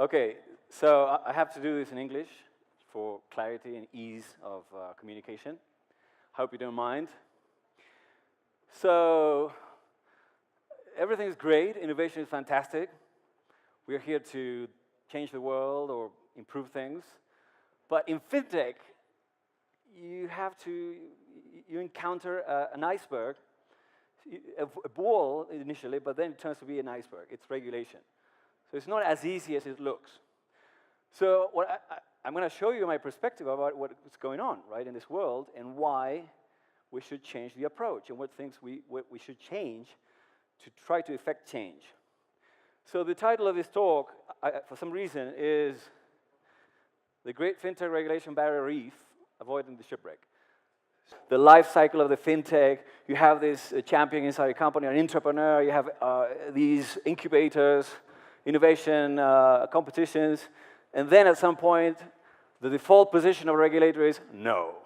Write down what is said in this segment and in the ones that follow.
Okay, so I have to do this in English for clarity and ease of communication. Hope you don't mind. So, everything is great, innovation is fantastic. We're here to change the world or improve things. But in Fintech, you encounter an iceberg, a ball initially, but then it turns to be an iceberg. It's regulation. So it's not as easy as it looks. So I'm going to show you my perspective about what's going on, right, in this world and why we should change the approach and what things we should change to try to effect change. So the title of this talk, for some reason, is The Great Fintech Regulation Barrier Reef, Avoiding the Shipwreck. The life cycle of the fintech, you have this champion inside a company, an entrepreneur, you have these incubators, innovation competitions, and then at some point, the default position of a regulator is no,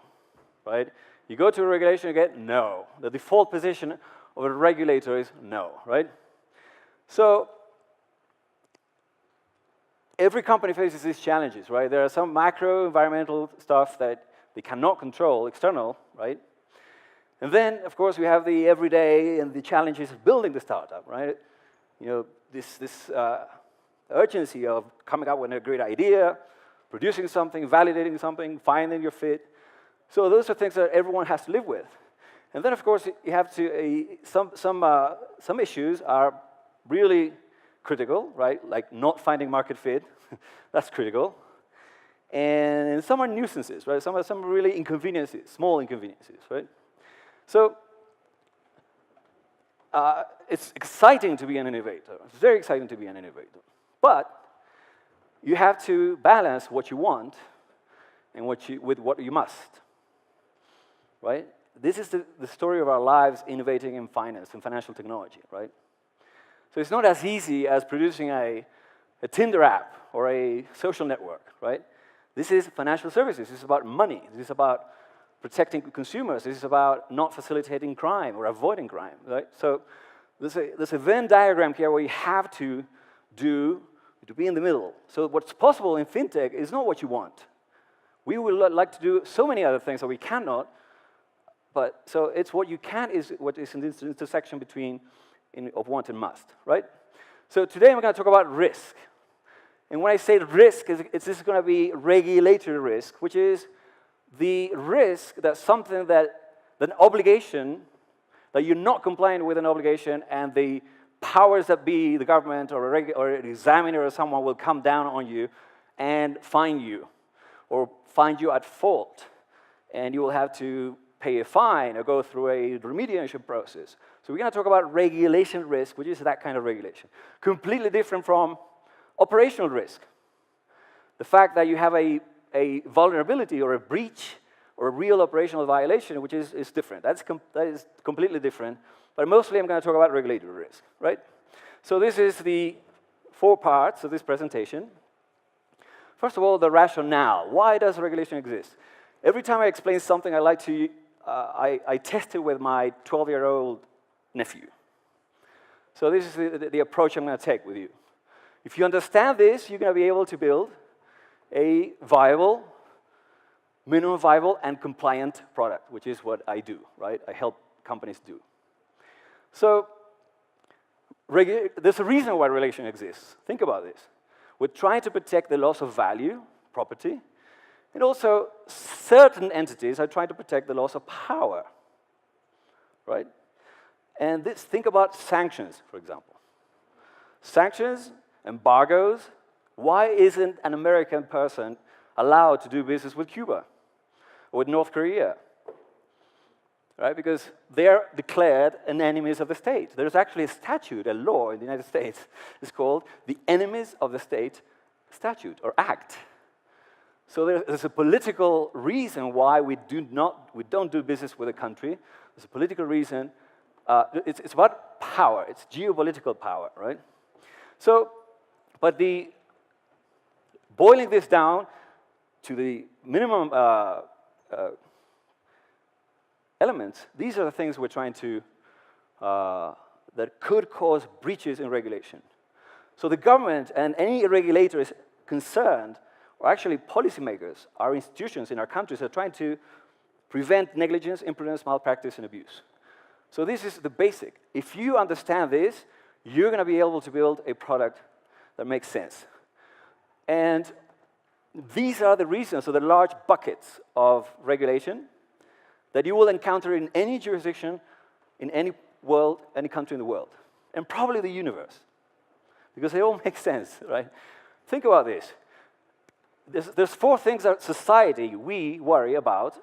right? You go to a regulation, you get no. The default position of a regulator is no, right? So, every company faces these challenges, right? There are some macro environmental stuff that they cannot control, external, right? And then, of course, we have the everyday and the challenges of building the startup, right? You know, this urgency of coming up with a great idea, producing something, validating something, finding your fit. So those are things that everyone has to live with. And then, of course, you have to, some issues are really critical, right? Like not finding market fit, that's critical. And some are nuisances, right? Some really inconveniences, small inconveniences, right? So it's exciting to be an innovator. It's very exciting to be an innovator. But you have to balance what you want and with what you must, right? This is the story of our lives innovating in finance and financial technology, right? So it's not as easy as producing a Tinder app or a social network, right? This is financial services. This is about money. This is about protecting consumers. This is about not facilitating crime or avoiding crime, right? So there's a Venn diagram here where you have to be in the middle. So what's possible in fintech is not what you want. We would like to do so many other things that we cannot, but so it's what you can is what is in this intersection between of want and must, right? So today I'm going to talk about risk. And when I say risk, this is going to be regulatory risk, which is the risk that something an obligation, that you're not complying with an obligation, and the powers that be, the government or an examiner or someone will come down on you and fine you, or find you at fault. And you will have to pay a fine or go through a remediation process. So we're going to talk about regulation risk, which is that kind of regulation. Completely different from operational risk. The fact that you have a vulnerability or a breach or a real operational violation, which is different. That is completely different. But mostly I'm going to talk about regulatory risk, right? So this is the 4 parts of this presentation. First of all, the rationale. Why does regulation exist? Every time I explain something, I test it with my 12-year-old nephew. So this is the approach I'm going to take with you. If you understand this, you're going to be able to build a viable, minimum viable, and compliant product, which is what I do, right? I help companies do. So there's a reason why regulation exists. Think about this. We're trying to protect the loss of value, property, and also certain entities are trying to protect the loss of power, right? And think about sanctions, for example. Sanctions, embargoes. Why isn't an American person allowed to do business with Cuba or with North Korea? Right? Because they're declared an enemies of the state. There's actually a statute, a law in the United States. It's called the Enemies of the State Statute or Act. So there's a political reason why we don't do business with a country. There's a political reason. It's about power. It's geopolitical power, right? So, but boiling this down to the minimum elements, these are the things we're trying to, that could cause breaches in regulation. So the government and any regulator is concerned, or actually policymakers, our institutions in our countries are trying to prevent negligence, imprudence, malpractice, and abuse. So this is the basic. If you understand this, you're going to be able to build a product that makes sense. And these are the reasons, so the large buckets of regulation that you will encounter in any jurisdiction, in any world, any country in the world, and probably the universe, because they all make sense, right? Think about this. There's 4 things that society, we worry about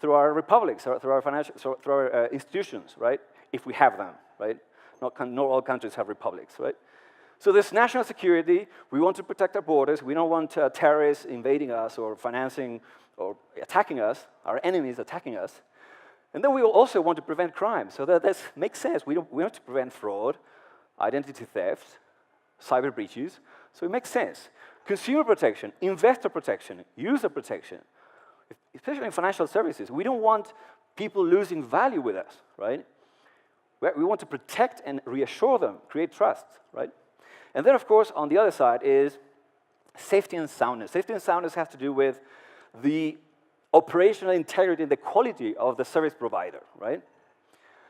through our republics, or through our financial, through our institutions, right? If we have them, right? Not all countries have republics, right? So there's national security. We want to protect our borders. We don't want terrorists invading us or financing or attacking us, our enemies attacking us. And then we also want to prevent crime. So that makes sense. We want to prevent fraud, identity theft, cyber breaches. So it makes sense. Consumer protection, investor protection, user protection, especially in financial services. We don't want people losing value with us, right? We want to protect and reassure them, create trust, right? And then, of course, on the other side is safety and soundness. Safety and soundness has to do with the operational integrity and the quality of the service provider, right?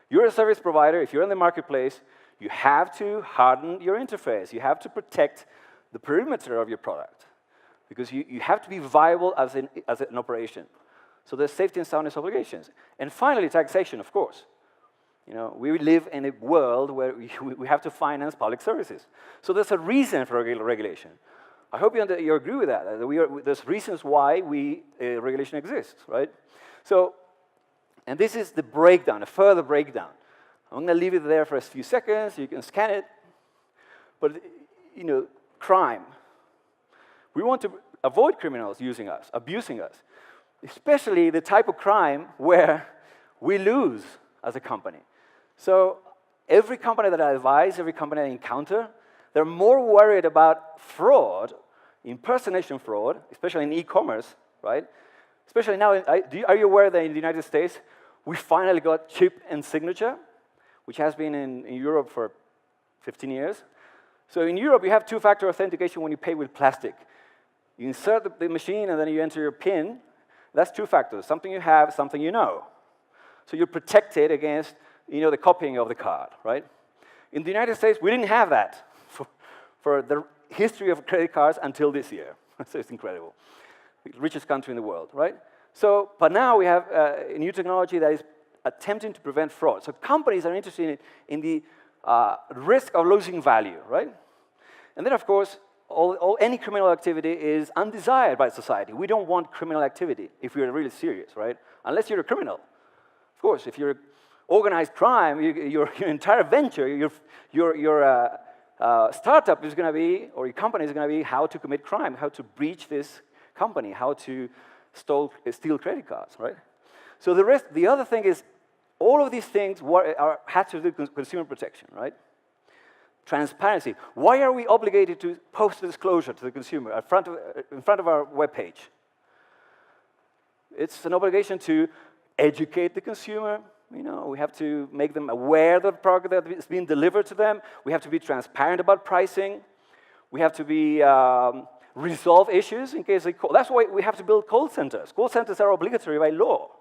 You're a service provider. If you're in the marketplace, you have to harden your interface. You have to protect the perimeter of your product because you have to be viable as an operation. So there's safety and soundness obligations. And finally, taxation, of course. You know, we live in a world where we have to finance public services. So there's a reason for regulation. I hope you agree with that. There's reasons why regulation exists, right? So, and this is the breakdown, a further breakdown. I'm going to leave it there for a few seconds. You can scan it. But, you know, crime. We want to avoid criminals using us, abusing us, especially the type of crime where we lose as a company. So every company that I advise, every company I encounter, they're more worried about fraud, impersonation fraud, especially in e-commerce, right? Especially now, are you aware that in the United States, we finally got chip and signature, which has been in Europe for 15 years. So in Europe, you have two-factor authentication when you pay with plastic. You insert the machine, and then you enter your PIN. That's two factors, something you have, something you know. So you're protected against, you know, the copying of the card, right? In the United States, we didn't have that for the history of credit cards until this year. So it's incredible. The richest country in the world, right? So, but now we have a new technology that is attempting to prevent fraud. So companies are interested in the risk of losing value, right? And then, of course, any criminal activity is undesired by society. We don't want criminal activity if we're really serious, right? Unless you're a criminal. Of course, if you're organized crime, your entire venture, your startup is going to be, or your company is going to be, how to commit crime, how to breach this company, how to steal credit cards, right? So the other thing is, all of these things have to do with consumer protection, right? Transparency. Why are we obligated to post a disclosure to the consumer in front of our web page? It's an obligation to educate the consumer. You know, we have to make them aware of the product that is being delivered to them. We have to be transparent about pricing. We have to be resolve issues in case they call. That's why we have to build call centers. Call centers are obligatory by law.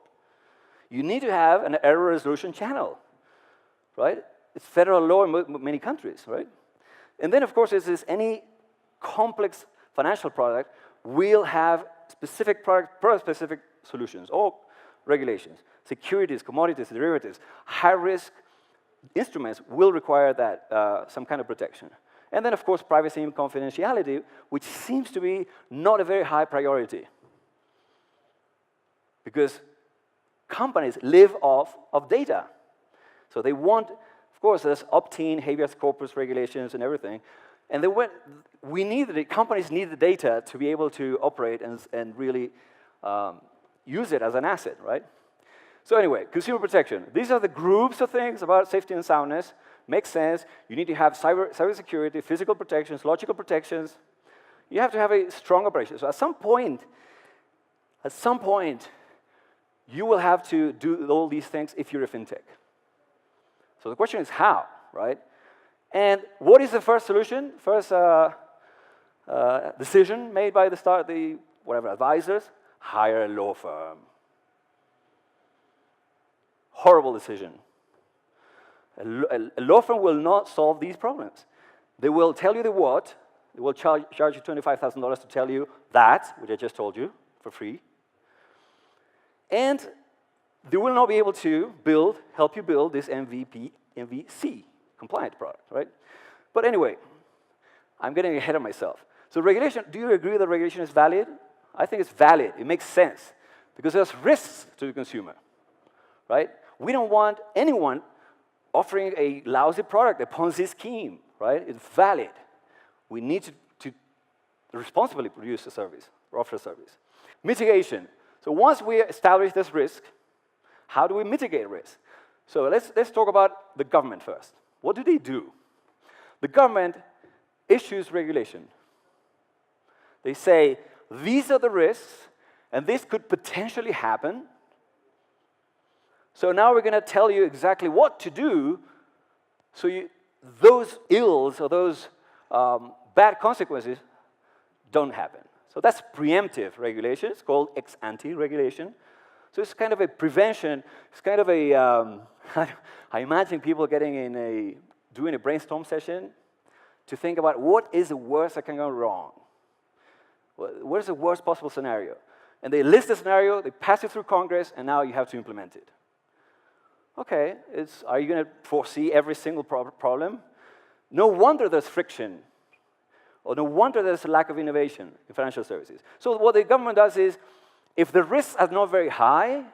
You need to have an error resolution channel, right? It's federal law in many countries, right? And then, of course, any complex financial product will have specific product-specific solutions or regulations. Securities, commodities, derivatives, high-risk instruments will require that some kind of protection. And then, of course, privacy and confidentiality, which seems to be not a very high priority. Because companies live off of data. So they want, of course, there's opt-in, habeas corpus regulations and everything. And companies need the data to be able to operate and really use it as an asset, right? So anyway, consumer protection. These are the groups of things about safety and soundness. Makes sense. You need to have cyber security, physical protections, logical protections. You have to have a strong operation. So at some point, you will have to do all these things if you're a fintech. So the question is how, right? And what is the first solution? First decision made by the advisors? Hire a law firm. Horrible decision. A law firm will not solve these problems. They will tell you the what. They will charge you $25,000 to tell you that, which I just told you, for free. And they will not be able to help you build this MVC compliant product, right? But anyway, I'm getting ahead of myself. So regulation, do you agree that regulation is valid? I think it's valid. It makes sense because there's risks to the consumer, right? We don't want anyone offering a lousy product, a Ponzi scheme, right? It's valid. We need to responsibly produce a service or offer a service. Mitigation. So once we establish this risk, how do we mitigate risk? So let's talk about the government first. What do they do? The government issues regulation. They say, these are the risks, and this could potentially happen. So now we're going to tell you exactly what to do so those ills or those bad consequences don't happen. So that's preemptive regulation. It's called ex-ante regulation. So it's kind of a prevention. It's kind of a, I imagine people doing a brainstorm session to think about what is the worst that can go wrong. What is the worst possible scenario? And they list the scenario, they pass it through Congress, and now you have to implement it. Okay, are you going to foresee every single problem? No wonder there's friction, or no wonder there's a lack of innovation in financial services. So what the government does is, if the risks are not very high,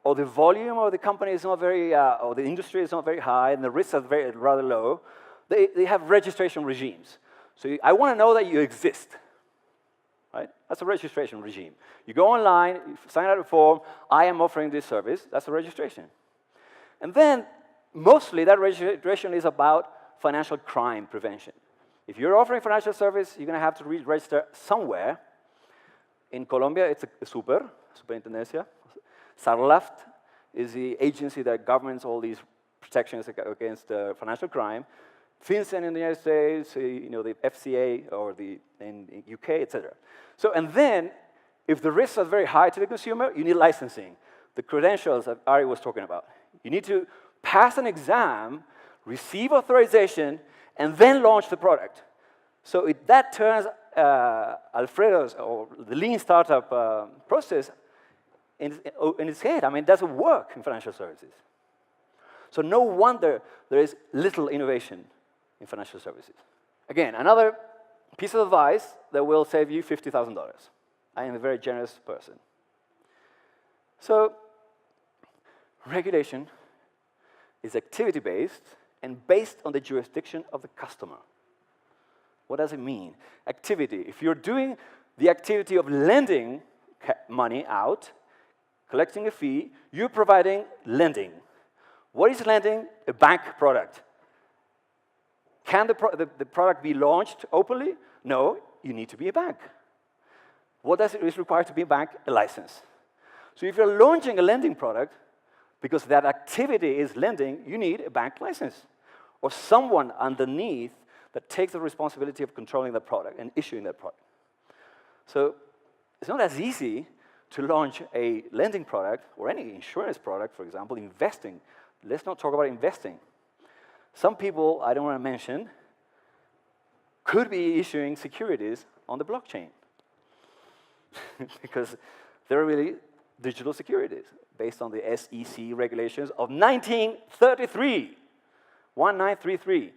or the volume of the company is not very, or the industry is not very high, and the risks are rather low, they have registration regimes. So I want to know that you exist. Right? That's a registration regime. You go online, you sign out a form, I am offering this service, that's a registration. And then, mostly, that registration is about financial crime prevention. If you're offering financial service, you're going to have to register somewhere. In Colombia, it's a Superintendencia. SARLAFT is the agency that governs all these protections against financial crime. FinCEN in the United States, the FCA, or in the UK, etc. So, and then, if the risks are very high to the consumer, you need licensing. The credentials that Ari was talking about. You need to pass an exam, receive authorization, and then launch the product. So that turns Alfredo's, or the lean startup process in its head. I mean, it doesn't work in financial services. So no wonder there is little innovation in financial services. Again, another piece of advice that will save you $50,000. I am a very generous person. So regulation is activity-based and based on the jurisdiction of the customer. What does it mean? Activity. If you're doing the activity of lending money out, collecting a fee, you're providing lending. What is lending? A bank product. Can the product be launched openly? No, you need to be a bank. What does it require to be a bank? A license. So if you're launching a lending product, because that activity is lending, you need a bank license. Or someone underneath that takes the responsibility of controlling the product and issuing that product. So it's not as easy to launch a lending product or any insurance product, for example, investing. Let's not talk about investing. Some people, I don't want to mention, could be issuing securities on the blockchain because they're really digital securities based on the SEC regulations of 1933, 1933,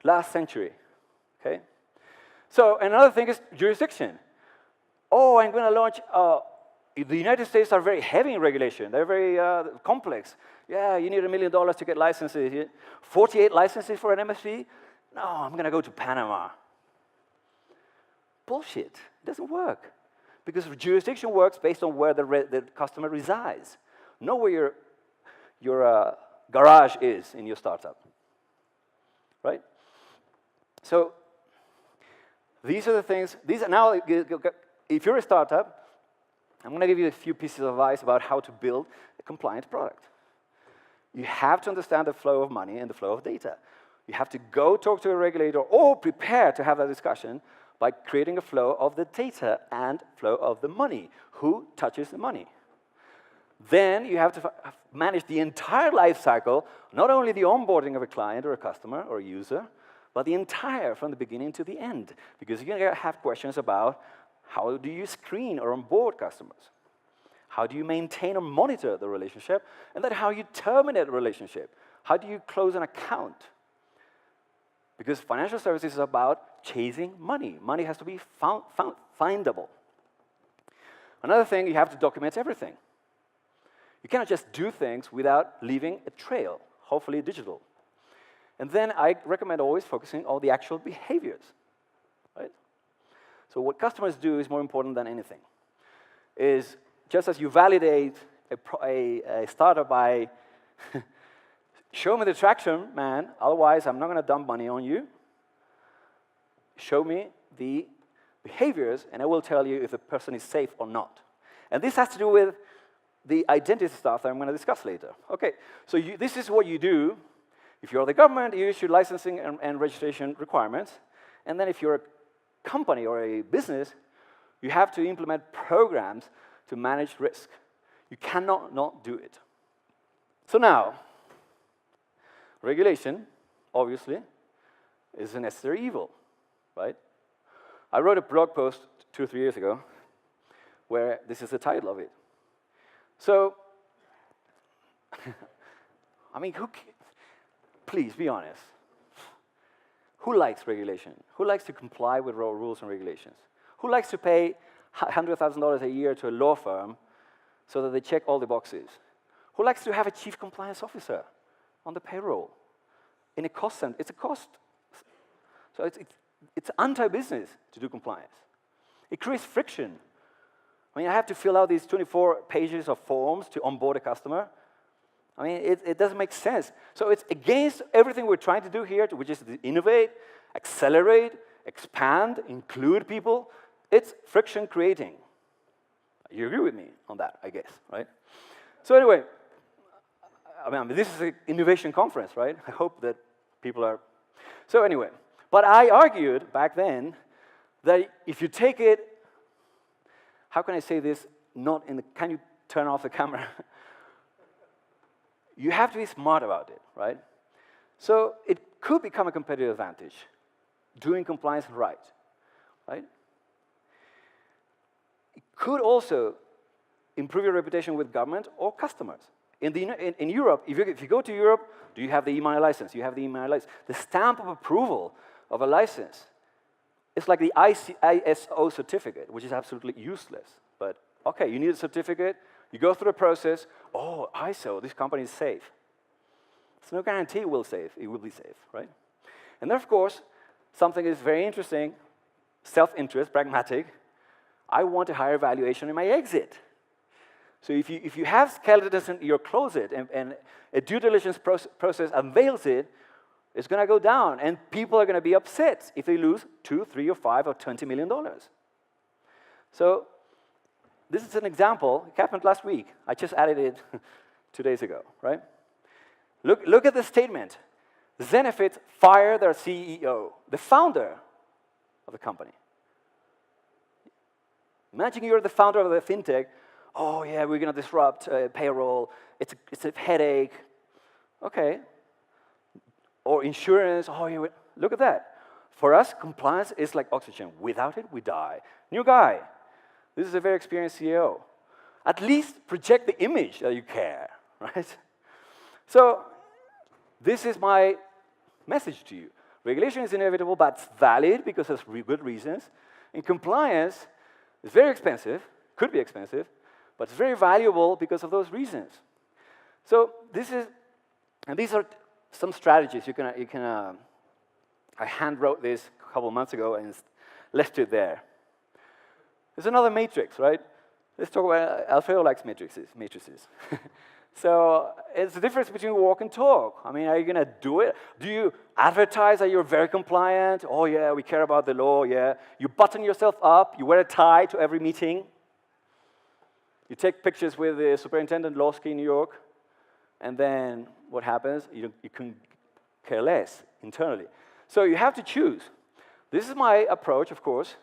last century, okay? So another thing is jurisdiction. Oh, I'm going to launch, the United States are very heavy in regulation. They're very complex. Yeah, you need $1 million to get licenses. 48 licenses for an MSP? No, I'm going to go to Panama. Bullshit. It doesn't work. Because jurisdiction works based on where the customer resides, not where your garage is in your startup, right? So these are the things. These are now, if you're a startup, I'm going to give you a few pieces of advice about how to build a compliant product. You have to understand the flow of money and the flow of data. You have to go talk to a regulator or prepare to have that discussion by creating a flow of the data and flow of the money. Who touches the money? Then you have to manage the entire life cycle, not only the onboarding of a client or a customer or a user, but the entire, from the beginning to the end. Because you're going to have questions about how do you screen or onboard customers? How do you maintain or monitor the relationship? And then how you terminate a relationship? How do you close an account? Because financial services is about chasing money. Money has to be findable. Another thing, you have to document everything. You cannot just do things without leaving a trail, hopefully digital. And then I recommend always focusing on the actual behaviors, right? So what customers do is more important than anything. Is just as you validate a startup by show me the traction, man, otherwise I'm not going to dump money on you. Show me the behaviors, and I will tell you if the person is safe or not. And this has to do with the identity stuff that I'm going to discuss later. Okay, so this is what you do. If you're the government, you issue licensing and registration requirements. And then if you're a company or a business, you have to implement programs to manage risk. You cannot not do it. So now, regulation, obviously, is a necessary evil, right? I wrote a blog post 2 or 3 years ago where this is the title of it. So, I mean, please be honest. Who likes regulation? Who likes to comply with rules and regulations? Who likes to pay $100,000 a year to a law firm so that they check all the boxes? Who likes to have a chief compliance officer on the payroll? In a cost center, it's a cost. So it's anti-business to do compliance. It creates friction. I mean, I have to fill out these 24 pages of forms to onboard a customer. I mean, it doesn't make sense. So it's against everything we're trying to do here, which is to innovate, accelerate, expand, include people. It's friction creating. You agree with me on that, I guess, right? So anyway, I mean, this is an innovation conference, right? I hope that people are... So anyway, but I argued back then that if you take it, how can I say this? Not in the, can you turn off the camera? You have to be smart about it, right? So it could become a competitive advantage, doing compliance right, right? It could also improve your reputation with government or customers. In Europe, if you go to Europe, do you have the e-money license? You have the e-money license. The stamp of approval of a license is like the ISO certificate, which is absolutely useless. But okay, you need a certificate. You go through a process. Oh, ISO, this company is safe. There's no guarantee it will be safe, right? And then, of course, something is very interesting, self-interest, pragmatic. I want a higher valuation in my exit. So if you have skeletons in your closet and a due diligence process unveils it, it's going to go down, and people are going to be upset if they lose $2, $3, or $5, or $20 million. So this is an example. It happened last week. I just added it 2 days ago, right? Look at the statement. Zenefit fired their CEO, the founder of the company. Imagine you're the founder of the Fintech. Oh, yeah, we're going to disrupt payroll. It's a headache. Okay. Or insurance. Oh, yeah, look at that. For us, compliance is like oxygen. Without it, we die. New guy. This is a very experienced CEO. At least project the image that you care, right? So this is my message to you. Regulation is inevitable, but it's valid because of good reasons. And compliance is very expensive, could be expensive, but it's very valuable because of those reasons. So these are some strategies I hand wrote this a couple of months ago and left it there. There's another matrix, right? Let's talk about, Alfredo likes matrices. So it's the difference between walk and talk. I mean, are you going to do it? Do you advertise that you're very compliant? Oh, yeah, we care about the law, yeah. You button yourself up. You wear a tie to every meeting. You take pictures with the superintendent law ski in New York. And then what happens? You can care less internally. So you have to choose. This is my approach, of course,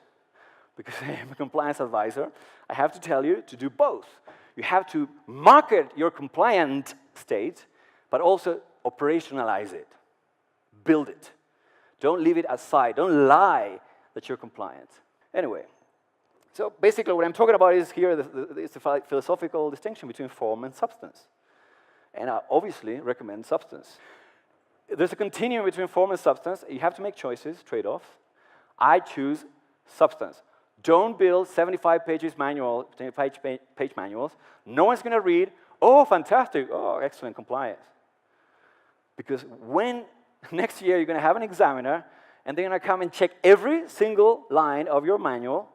because I am a compliance advisor. I have to tell you to do both. You have to market your compliant state, but also operationalize it. Build it. Don't leave it aside. Don't lie that you're compliant. Anyway, so basically what I'm talking about is here is the philosophical distinction between form and substance. And I obviously recommend substance. There's a continuum between form and substance. You have to make choices, trade-offs. I choose substance. Don't build 75 pages manual, 75-page manuals. No one's going to read, oh, fantastic, oh, excellent compliance. Because when next year you're going to have an examiner, and they're going to come and check every single line of your manual,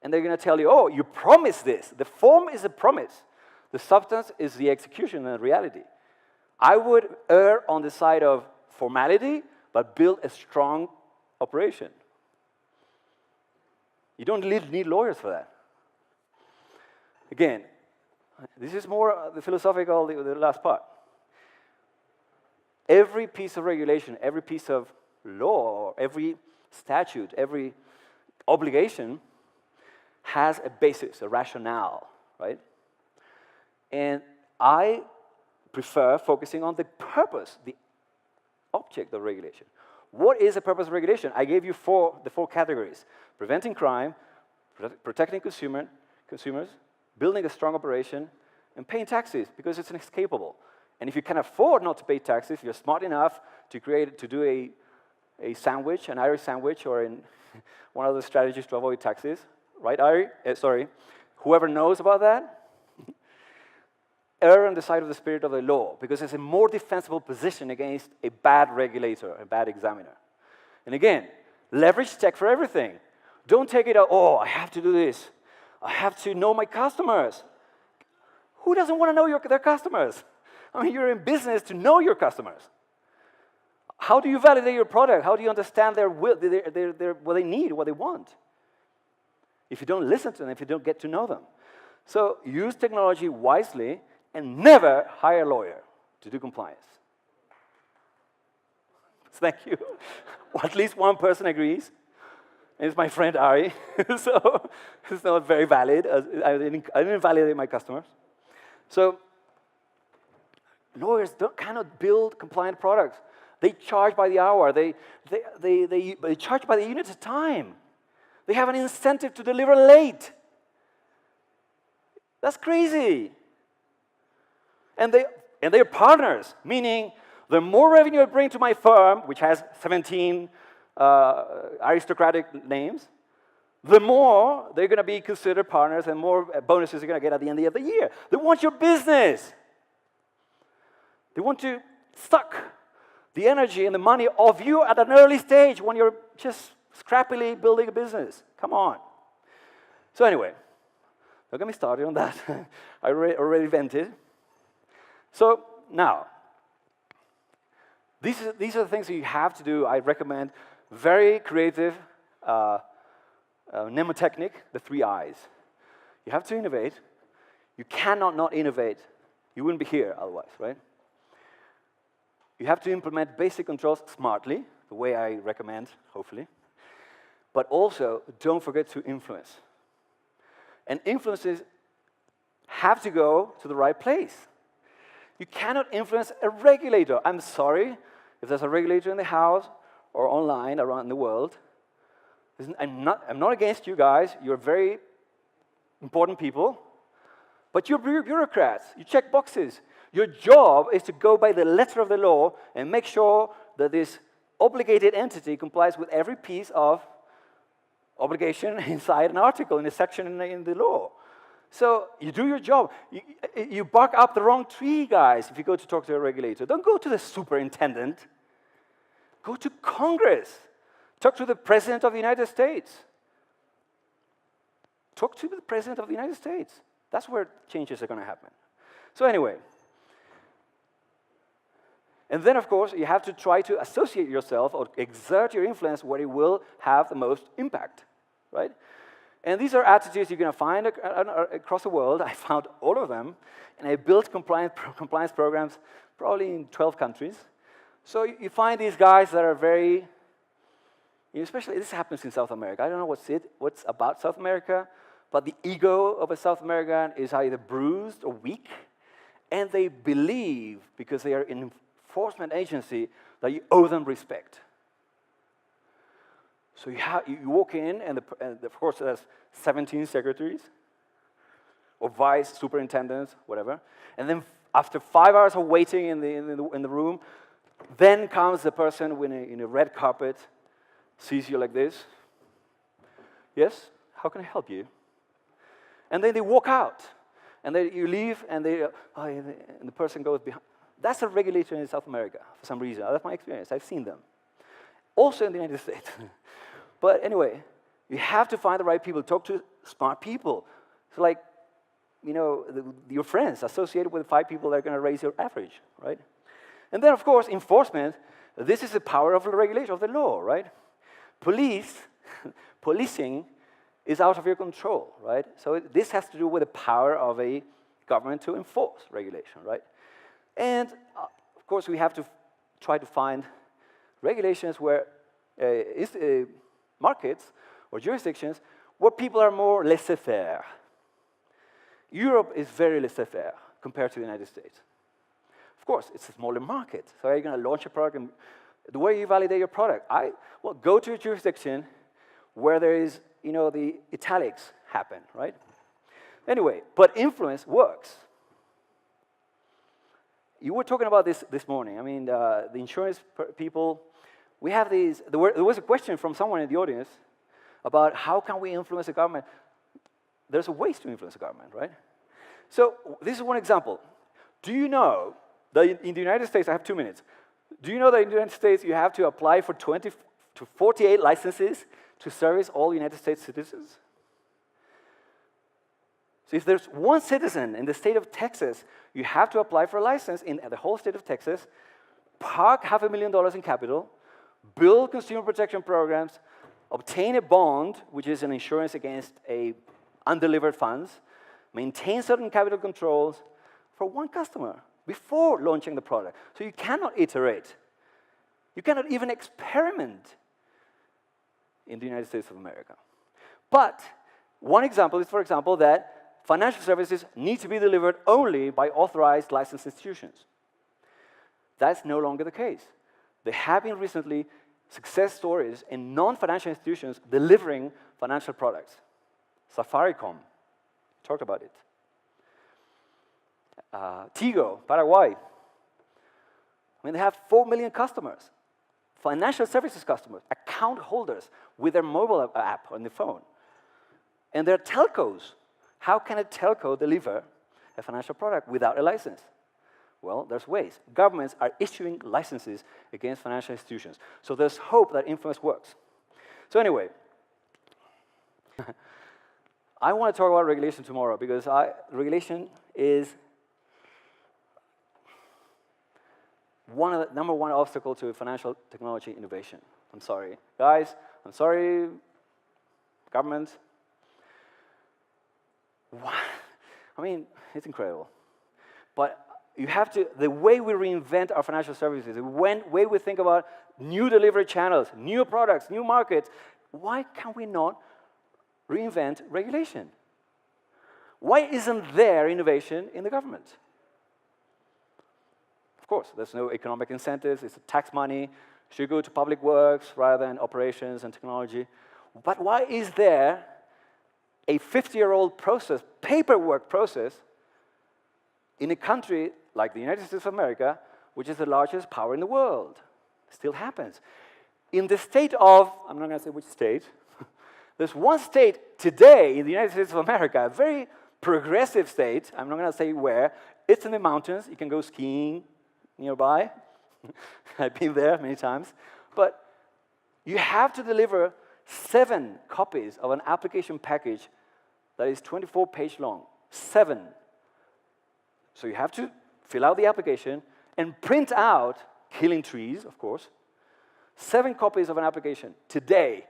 and they're going to tell you, oh, you promised this. The form is a promise. The substance is the execution and reality. I would err on the side of formality, but build a strong operation. You don't need lawyers for that. Again, this is more the philosophical, the last part. Every piece of regulation, every piece of law, every statute, every obligation has a basis, a rationale, right? And I prefer focusing on the purpose, the object of regulation. What is the purpose of regulation? I gave you the four categories: preventing crime, protecting consumers, building a strong operation, and paying taxes, because it's inescapable. And if you can afford not to pay taxes, if you're smart enough to do a sandwich, an Irish sandwich, or one of the strategies to avoid taxes, right, Ari? Sorry, whoever knows about that, err on the side of the spirit of the law, because it's a more defensible position against a bad regulator, a bad examiner. And again, leverage tech for everything. Don't take it out, oh, I have to do this. I have to know my customers. Who doesn't want to know their customers? I mean, you're in business to know your customers. How do you validate your product? How do you understand what they need, what they want? If you don't listen to them, if you don't get to know them. So use technology wisely, and never hire a lawyer to do compliance. Thank you. Well, at least one person agrees. It's my friend Ari. So it's not very valid. I didn't validate my customers. So lawyers cannot build compliant products. They charge by the hour. They charge by the units of time. They have an incentive to deliver late. That's crazy. And they're partners, meaning the more revenue I bring to my firm, which has 17 aristocratic names, the more they're going to be considered partners and more bonuses they're going to get at the end of the year. They want your business. They want to suck the energy and the money of you at an early stage when you're just scrappily building a business. Come on. So anyway, don't get me started on that. I already vented. So now, these are the things that you have to do. I recommend very creative mnemotechnic, the 3 I's. You have to innovate. You cannot not innovate. You wouldn't be here otherwise, right? You have to implement basic controls smartly, the way I recommend, hopefully. But also, don't forget to influence. And influences have to go to the right place. You cannot influence a regulator. I'm sorry if there's a regulator in the house or online around the world. I'm not against you guys. You're very important people. But you're bureaucrats. You check boxes. Your job is to go by the letter of the law and make sure that this obligated entity complies with every piece of obligation inside an article, in a section in the law. So you do your job. You bark up the wrong tree, guys, if you go to talk to a regulator. Don't go to the superintendent. Go to Congress. Talk to the President of the United States. Talk to the President of the United States. That's where changes are going to happen. So anyway. And then, of course, you have to try to associate yourself or exert your influence where it will have the most impact, right? And these are attitudes you're going to find across the world. I found all of them, and I built compliance programs probably in 12 countries. So you find these guys that are very, especially this happens in South America. I don't know what's about South America, but the ego of a South American is either bruised or weak, and they believe, because they are an enforcement agency, that you owe them respect. So you walk in, and of course there's 17 secretaries, or vice superintendents, whatever, and then after 5 hours of waiting in the room, then comes the person in a red carpet, sees you like this. Yes, how can I help you? And then they walk out, and then you leave, and and the person goes behind. That's a regulator in South America for some reason. That's my experience. I've seen them. Also in the United States. But anyway, you have to find the right people. Talk to smart people. So like, your friends associated with 5 people that are going to raise your average, right? And then, of course, enforcement. This is the power of the regulation, of the law, right? Policing is out of your control, right? So this has to do with the power of a government to enforce regulation, right? And, of course, we have to try to find regulations where markets or jurisdictions where people are more laissez-faire. Europe is very laissez-faire compared to the United States. Of course, it's a smaller market. So are you going to launch a product? And the way you validate your product, go to a jurisdiction where there is, the italics happen, right? Anyway, but influence works. You were talking about this morning. I mean, the insurance people, we have these, there was a question from someone in the audience about how can we influence the government. There's a ways to influence the government, right? So this is one example. Do you know that in the United States, I have 2 minutes. Do you know that in the United States, you have to apply for 20 to 48 licenses to service all United States citizens? So if there's one citizen in the state of Texas, you have to apply for a license in the whole state of Texas, park $500,000 in capital, build consumer protection programs, obtain a bond, which is an insurance against undelivered funds, maintain certain capital controls for one customer before launching the product. So you cannot iterate. You cannot even experiment in the United States of America. But one example is, for example, that financial services need to be delivered only by authorized licensed institutions. That's no longer the case. There have been recently success stories in non-financial institutions delivering financial products. Safaricom talked about it. Tigo, Paraguay. I mean, they have 4 million customers, financial services customers, account holders with their mobile app on the phone. And they're telcos. How can a telco deliver a financial product without a license? Well, there's ways. Governments are issuing licenses against financial institutions. So there's hope that influence works. So anyway, I want to talk about regulation tomorrow because regulation is number one obstacle to financial technology innovation. I'm sorry. Guys, I'm sorry, government. I mean, it's incredible. But you have to, the way we reinvent our financial services, the way we think about new delivery channels, new products, new markets, why can we not reinvent regulation? Why isn't there innovation in the government? Of course, there's no economic incentives, it's tax money, should go to public works rather than operations and technology. But why is there a 50-year-old process, paperwork process, in a country like the United States of America, which is the largest power in the world? It still happens. In the state of, I'm not going to say which state, there's one state today in the United States of America, a very progressive state, I'm not going to say where, it's in the mountains, you can go skiing nearby. I've been there many times. But you have to deliver 7 copies of an application package that is 24-page long. 7. So you have to fill out the application and print out, killing trees, of course, 7 copies of an application today,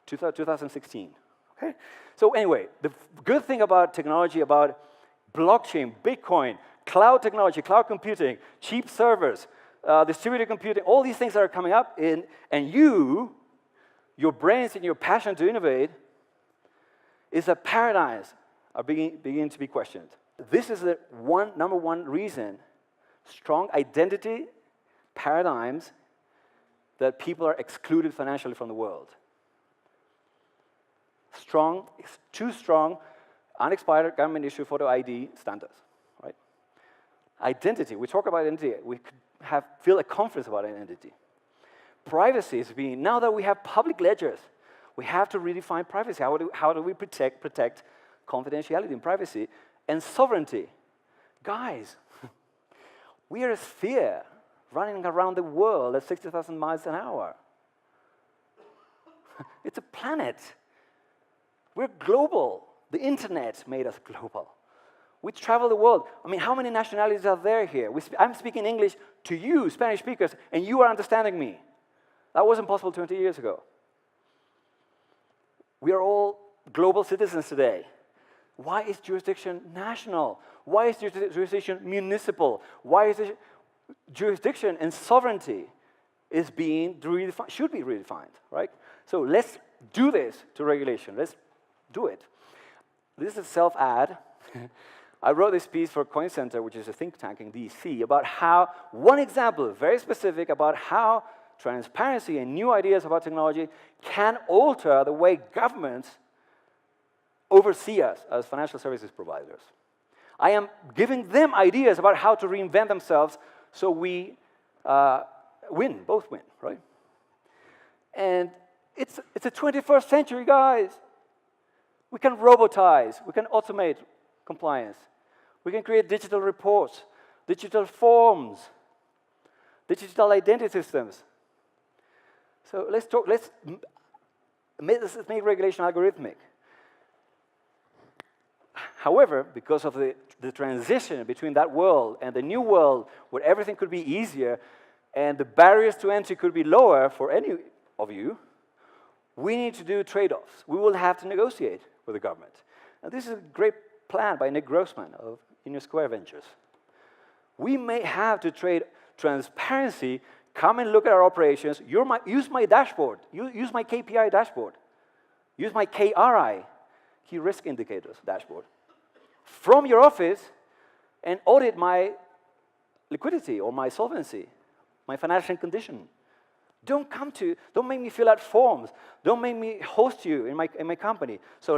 2016. Okay? So anyway, the good thing about technology, about blockchain, Bitcoin, cloud technology, cloud computing, cheap servers, distributed computing, all these things that are coming up, and your brains and your passion to innovate, is that paradigms are beginning to be questioned. This is the number one reason, strong identity paradigms, that people are excluded financially from the world. Too strong, unexpired government issue photo ID standards, right? Identity, we talk about identity, we could feel a confidence about identity. Privacy is being, now that we have public ledgers, we have to redefine privacy. How do we protect confidentiality and privacy? And sovereignty. Guys, we are a sphere running around the world at 60,000 miles an hour. It's a planet. We're global. The internet made us global. We travel the world. I mean, how many nationalities are there here? I'm speaking English to you, Spanish speakers, and you are understanding me. That wasn't possible 20 years ago. We are all global citizens today. Why is jurisdiction national? Why is jurisdiction municipal? Why is jurisdiction and sovereignty should be redefined, right? So let's do this to regulation. Let's do it. This is a self-ad. I wrote this piece for Coin Center, which is a think tank in DC, about how, one example, very specific, about how transparency and new ideas about technology can alter the way governments oversee us as financial services providers. I am giving them ideas about how to reinvent themselves so we both win, right? And it's the 21st century, guys. We can robotize, we can automate compliance. We can create digital reports, digital forms, digital identity systems. So let's make regulation algorithmic. However, because of the transition between that world and the new world where everything could be easier and the barriers to entry could be lower for any of you, we need to do trade-offs. We will have to negotiate with the government. And this is a great plan by Nick Grossman of Square Ventures. We may have to trade transparency. Come and look at our operations. Use my dashboard. Use my KPI dashboard. Use my KRI, key risk indicators dashboard, from your office and audit my liquidity or my solvency, my financial condition. Don't make me fill out forms. Don't make me host you in my company. So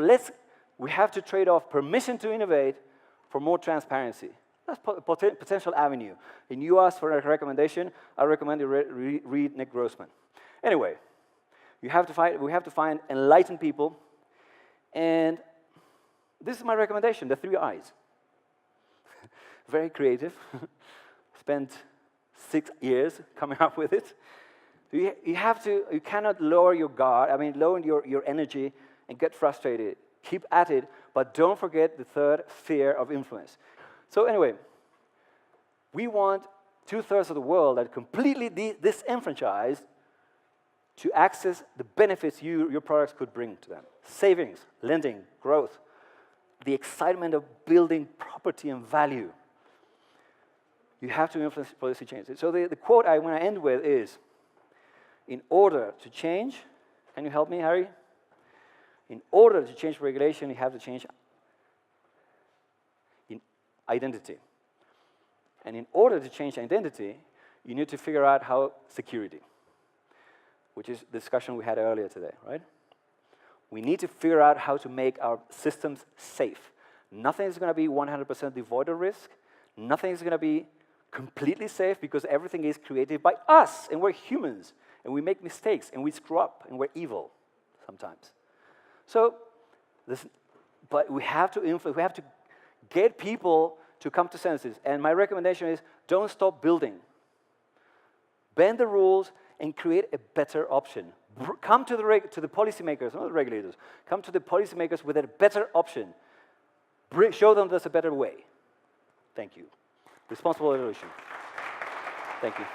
we have to trade off permission to innovate for more transparency. That's a potential avenue. And you asked for a recommendation. I recommend you read Nick Grossman. Anyway, we have to find enlightened people. And this is my recommendation, the 3 I's. Very creative. Spent 6 years coming up with it. You cannot lower your guard, lower your energy and get frustrated. Keep at it, but don't forget the third sphere of influence. So anyway, we want 2/3 of the world that are completely disenfranchised to access the benefits your products could bring to them. Savings, lending, growth, the excitement of building property and value. You have to influence policy changes. So the quote I want to end with is, in order to change, can you help me, Harry? In order to change regulation, you have to change identity. And in order to change identity, you need to figure out how security, which is the discussion we had earlier today, right? We need to figure out how to make our systems safe. Nothing is going to be 100% devoid of risk. Nothing is going to be completely safe because everything is created by us, and we're humans, and we make mistakes, and we screw up, and we're evil sometimes. So, but we have to influence, we have to get people to come to senses. And my recommendation is, don't stop building. Bend the rules and create a better option. Come to the policymakers, not the regulators. Come to the policymakers with a better option. Show them there's a better way. Thank you. Responsible evolution. Thank you.